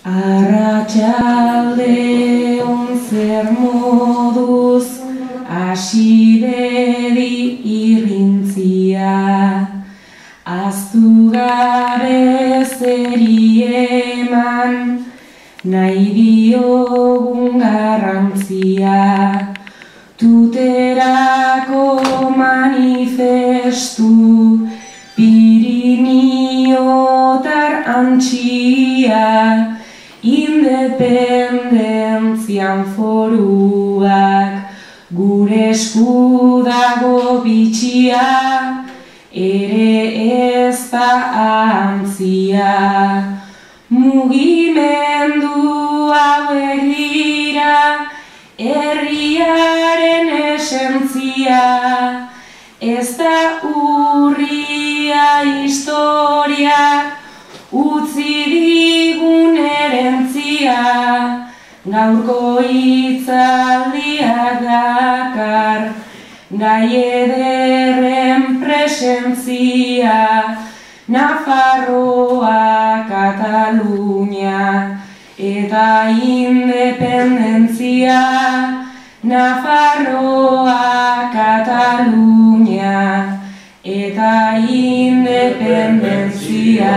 Arratsalde on zer moduz hasi bedi irrintzia, ahaztu gabe zeri eman nahi diogun garrantzia, tuterako manifestu Piriniotar antxia, independentzian foruak gure esku dago bitxia, ere ez da antzia. Mugimendu hauek dira herriaren esentzia, ez da urria historiak utzi digun herentzia, gaurko hitzaldiak dakar gai ederren presentzia, Nafarroa, Katalunia eta independentzia, Nafarroa, Katalunia eta independentzia.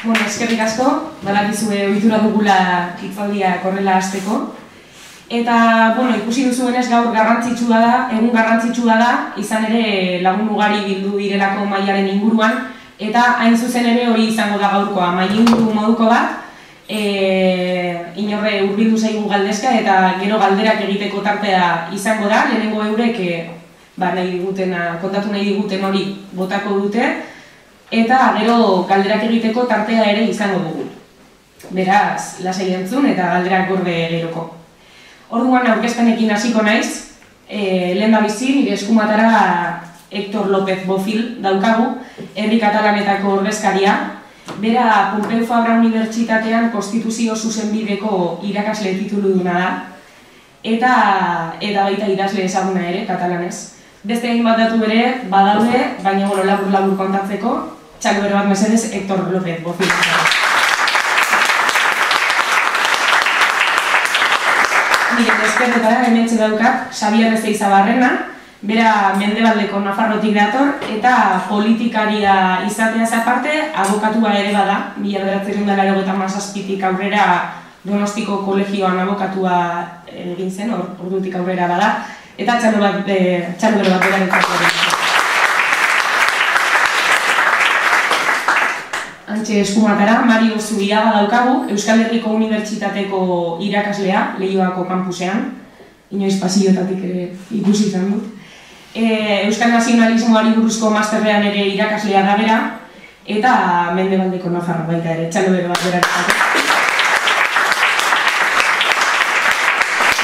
Bueno, eskerrik asko, badakizue ohitura dugula hitzaldia horrela hasteko. Eta, bueno, ikusi duzuenez gaur garrantzitsua da, egun garrantzitsua da, izan ere lagun ugari bildu direlako mailaren inguruan, eta hain zuzen ere hori izango da gaurkoa, mai inguru moduko bat, inorre hurbildu zaigu galdezka eta gero galderak egiteko tartea izango da, lehenengo eurek kontatu nahi diguten hori botako dute, eta gero galderak egiteko tartea ere izango dugu. Beraz, lasai entzun eta galderak gorde geroko. Orduan aurkezpenekin hasiko naiz, lehendabizi nire eskumatara Hector López Bofill daukagu, herri katalanetako ordezkaria. Bera Pompeu Fabra Unibertsitatean Konstituzio Zuzenbideko irakasle tituluduna da, eta baita idazle ezaguna ere katalanez. Beste hainbat datu ere badaude, baina labur kontatzeko, txalo bere bat mesedez Hector López Bofill. Miren ezkerretara hementxe daukat Xabier Ezeizabarrena, bera Mendebaldeko Nafarrotik dator eta politikaria izateaz aparte abokatua ere bada, 1987tik aurrera Donostiko kolegioan abokatua egin zen, ordutik aurrera bada, eta txalo bere bat beraretzako. Antxe eskumatara, Mario Zubiaga daukagu, Euskal Herriko Unibertsitateko irakaslea, Leioako kampusean, inoiz pasillotatik ere ikusi izan dut. Euskal Nazionalismoari buruzko masterrean ere irakaslea da bera, eta Mendebaldeko Nafarro baita ere, txalo bere bat beraretzako.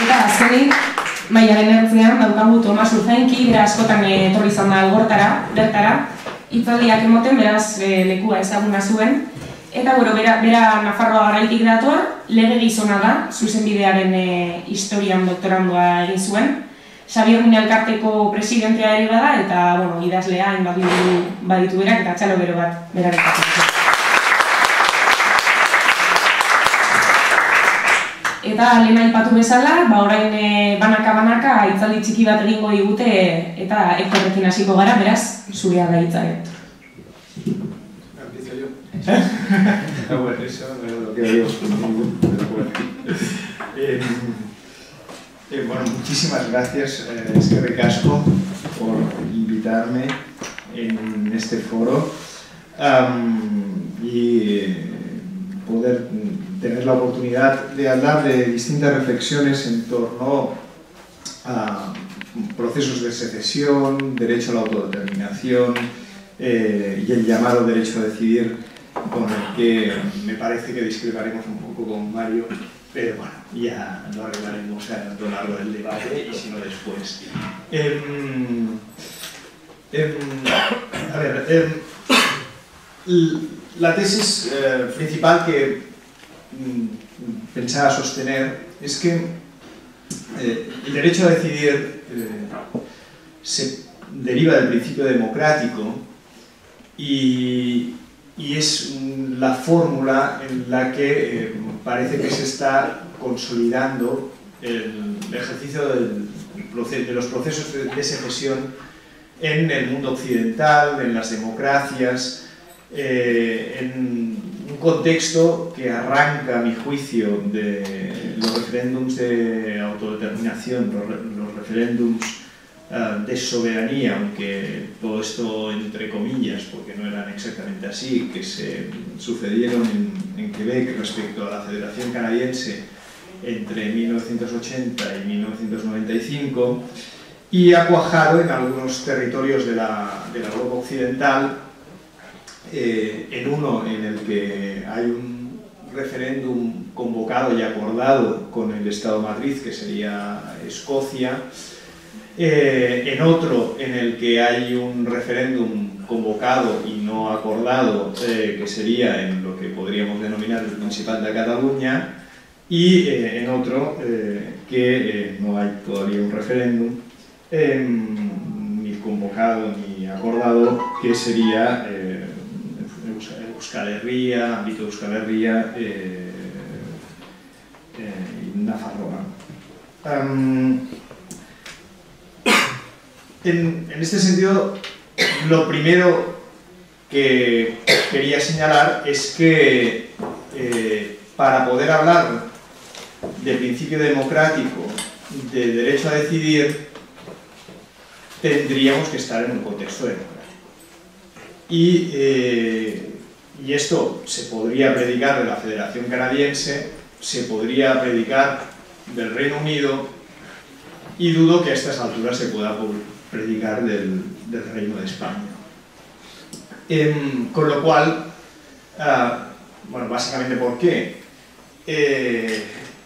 Eta azkenik, mailaren ertzean daukagu Tomas Urzainki, bera askotan etorri izan da Algortara, bertara, hitzaldiak emoten, beraz lekua ezaguna zuen. Eta bera Nafarroa garaitik dator, lege gizona da, zuzenbidearen historian doktorandoa egin zuen. Xabier Muñoz Elkarteko presidentea ere bada, eta idazlea hainbat baditu berak, eta txalo bero bat beraretzako. Eta lehen aipatu bezala, orain banaka hitzaldi txiki bat egingo digute eta Hectorrekin hasiko gara, beraz, zurea da hitza. ¿Empiezo yo? Bueno, eso no es lo que digo, pero bueno, muchísimas gracias, Eskerrik asko, por invitarme en este foro y poder tener la oportunidad de hablar de distintas reflexiones en torno a procesos de secesión, derecho a la autodeterminación y el llamado derecho a decidir, con el que me parece que discreparemos un poco con Mario, pero bueno, ya lo arreglaremos a lo largo del debate y si no después. La tesis principal que pensaba sostener es que el derecho a decidir se deriva del principio democrático y es la fórmula en la que parece que se está consolidando el ejercicio de los procesos de secesión en el mundo occidental, en las democracias, en un contexto que arranca, a mi juicio, de los referéndums de autodeterminación, los referéndums de soberanía, aunque todo esto entre comillas, porque no eran exactamente así, que se sucedieron en Quebec respecto a la Federación Canadiense entre 1980 y 1995, y ha cuajado en algunos territorios de la Europa occidental, en uno en el que hay un referéndum convocado y acordado con el Estado Matriz, que sería Escocia, en otro en el que hay un referéndum convocado y no acordado, que sería en lo que podríamos denominar el Principat de Cataluña, y en otro que no hay todavía un referéndum ni convocado ni acordado, que sería Euskal Herria, ámbito de Euskal Herria y Nafarroa. En este sentido, lo primero que quería señalar es que para poder hablar de principio democrático, de derecho a decidir, tendríamos que estar en un contexto democrático. Y esto se podría predicar de la Federación Canadiense, se podría predicar del Reino Unido, y dudo que a estas alturas se pueda predicar del Reino de España. Con lo cual, bueno, básicamente, ¿por qué?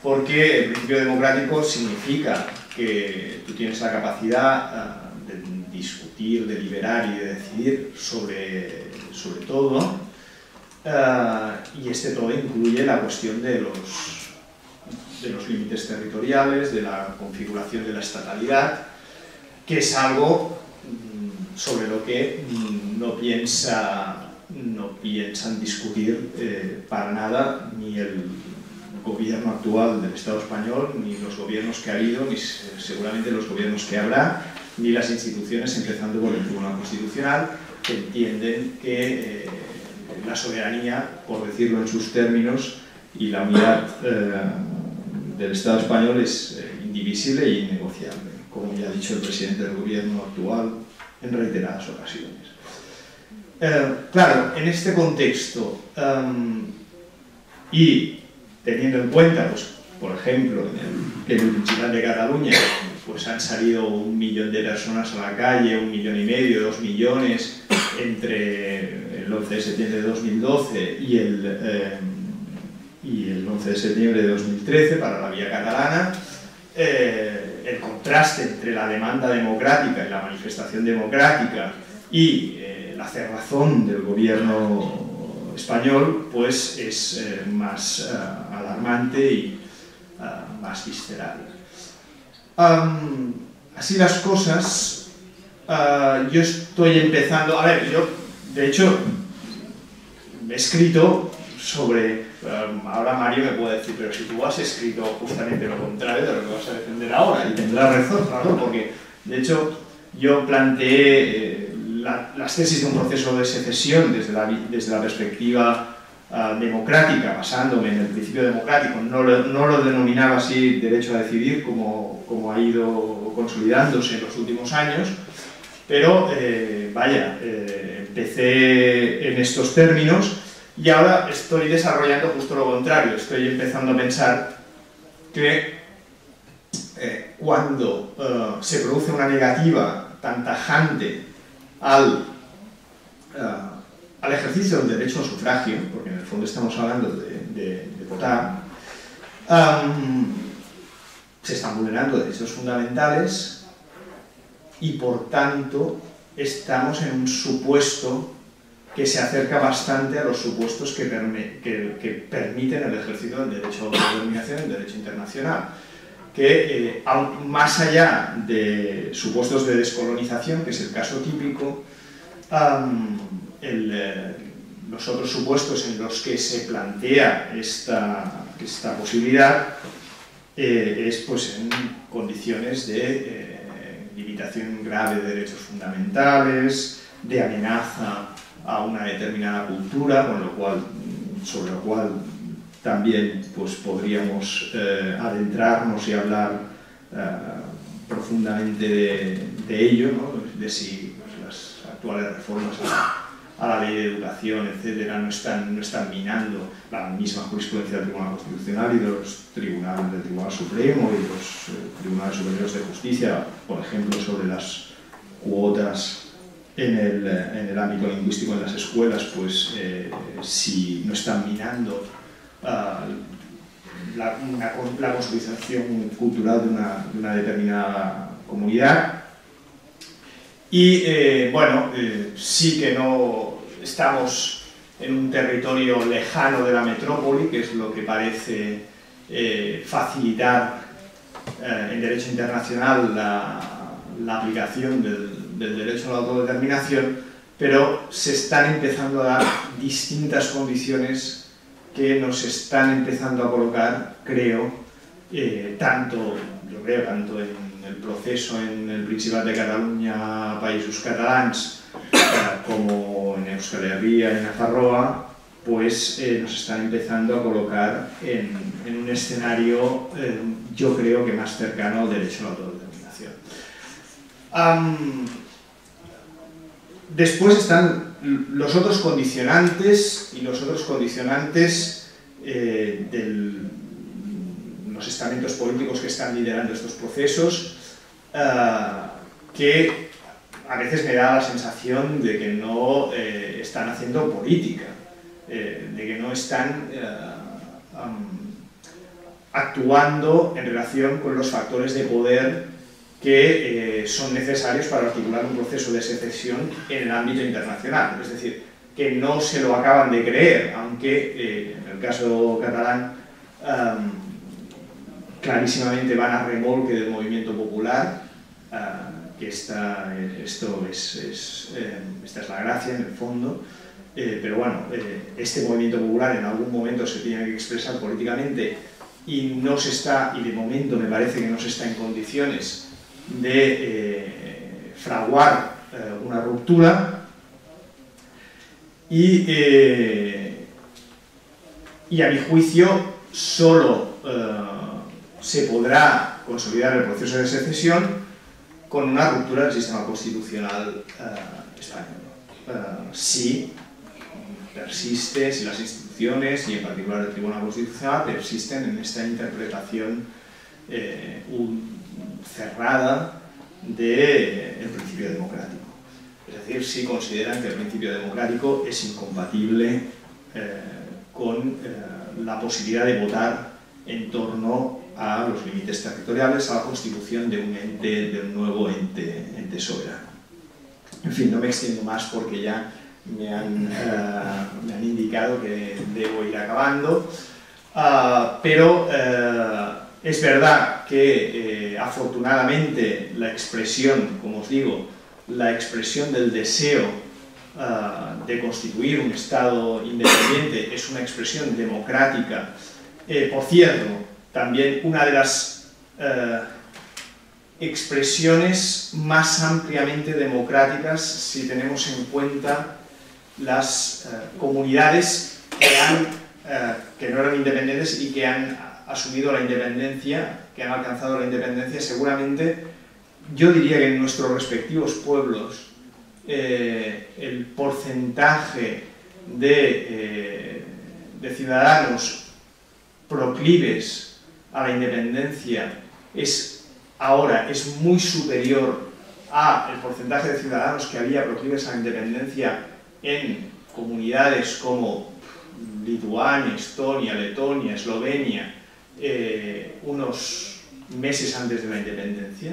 Porque el principio democrático significa que tú tienes la capacidad de discutir, de deliberar y de decidir sobre todo, y este todo incluye la cuestión de los límites territoriales, de la configuración de la estatalidad, que es algo sobre lo que no piensan discutir para nada ni el gobierno actual del Estado español, ni los gobiernos que ha habido, ni seguramente los gobiernos que habrá, ni las instituciones, empezando por el Tribunal Constitucional, que entienden que la soberanía, por decirlo en sus términos, y la unidad del Estado español es indivisible e innegociable, como ya ha dicho el presidente del gobierno actual en reiteradas ocasiones. Claro, en este contexto, y teniendo en cuenta, pues, por ejemplo, en el Principat de Cataluña, pues han salido 1 millón de personas a la calle, 1,5 millones, 2 millones, entre el 11 de septiembre de 2012 y el 11 de septiembre de 2013 para la vía catalana. El contraste entre la demanda democrática y la manifestación democrática y la cerrazón del gobierno español, pues es más alarmante y más visceral. Así las cosas, yo estoy empezando, yo de hecho he escrito sobre, ahora Mario me puede decir, pero si tú has escrito justamente lo contrario de lo que vas a defender ahora, y tendrás razón, porque de hecho yo planteé las tesis de un proceso de secesión desde la perspectiva democrática, basándome en el principio democrático. No lo denominaba así derecho a decidir, como ha ido consolidándose en los últimos años, pero empecé en estos términos y ahora estoy desarrollando justo lo contrario. Estoy empezando a pensar que cuando se produce una negativa tan tajante al ejercicio del derecho al sufragio, porque en el fondo estamos hablando de votar, se están vulnerando derechos fundamentales y por tanto estamos en un supuesto que se acerca bastante a los supuestos que permiten el ejercicio del derecho a autodeterminación en derecho internacional, que más allá de supuestos de descolonización, que es el caso típico, los otros supuestos en los que se plantea esta posibilidad es pues, en condiciones de limitación grave de derechos fundamentales, de amenaza a una determinada cultura, sobre lo cual también pues, podríamos adentrarnos y hablar profundamente de ello, ¿no? De si pues, las actuales reformas a la ley de educación, etcétera, no están minando la misma jurisprudencia del Tribunal Constitucional y de los tribunales del Tribunal Supremo y los tribunales superiores de justicia, por ejemplo, sobre las cuotas en el ámbito lingüístico en las escuelas, pues si no están minando la consolidación cultural de una determinada comunidad. Y bueno, sí que no estamos en un territorio lejano de la metrópoli, que es lo que parece facilitar en derecho internacional la aplicación del derecho a la autodeterminación, pero se están empezando a dar distintas condiciones que nos están empezando a colocar, creo, tanto en el proceso en el Principat de Catalunya, Països Catalans, como en Euskal Herria y en Nafarroa, pues nos están empezando a colocar en un escenario, yo creo que más cercano al derecho a la autodeterminación. Después están los otros condicionantes, y los otros condicionantes los estamentos políticos que están liderando estos procesos, que a veces me da la sensación de que no están haciendo política, de que no están actuando en relación con los factores de poder que son necesarios para articular un proceso de secesión en el ámbito internacional. Es decir, que no se lo acaban de creer, aunque en el caso catalán clarísimamente van a remolque del movimiento popular, que esta es la gracia en el fondo, pero bueno, este movimiento popular en algún momento se tiene que expresar políticamente y no se está, y de momento me parece que no se está en condiciones de fraguar una ruptura, y a mi juicio solo se podrá consolidar el proceso de secesión con una ruptura del sistema constitucional español. Si persiste, si las instituciones, y en particular el Tribunal Constitucional, persisten en esta interpretación cerrada del principio democrático. Es decir, si consideran que el principio democrático es incompatible con la posibilidad de votar en torno a los límites territoriales, a la constitución de un nuevo ente soberano. En fin, no me extiendo más porque ya me han indicado que debo ir acabando, pero es verdad que afortunadamente la expresión, como os digo, la expresión del deseo de constituir un Estado independiente es una expresión democrática. Por cierto, también una de las expresiones más ampliamente democráticas si tenemos en cuenta las comunidades que no eran independientes y que han asumido la independencia, que han alcanzado la independencia. Seguramente, yo diría que en nuestros respectivos pueblos el porcentaje de ciudadanos proclives a la independencia ahora es muy superior al porcentaje de ciudadanos que había proclives a la independencia en comunidades como Lituania, Estonia, Letonia, Eslovenia, unos meses antes de la independencia.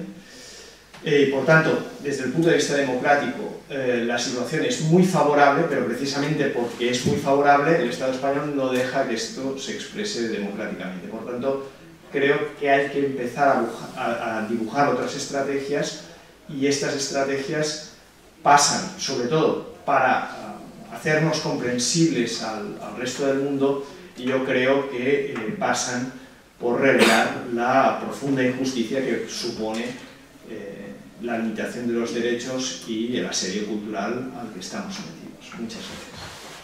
Por tanto, desde el punto de vista democrático, la situación es muy favorable, pero precisamente porque es muy favorable, el Estado español no deja que esto se exprese democráticamente. Por tanto, creo que hay que empezar a dibujar otras estrategias, y estas estrategias pasan, sobre todo, para hacernos comprensibles al resto del mundo, y yo creo que pasan por revelar la profunda injusticia que supone la limitación de los derechos y el asedio cultural al que estamos sometidos. Muchas gracias.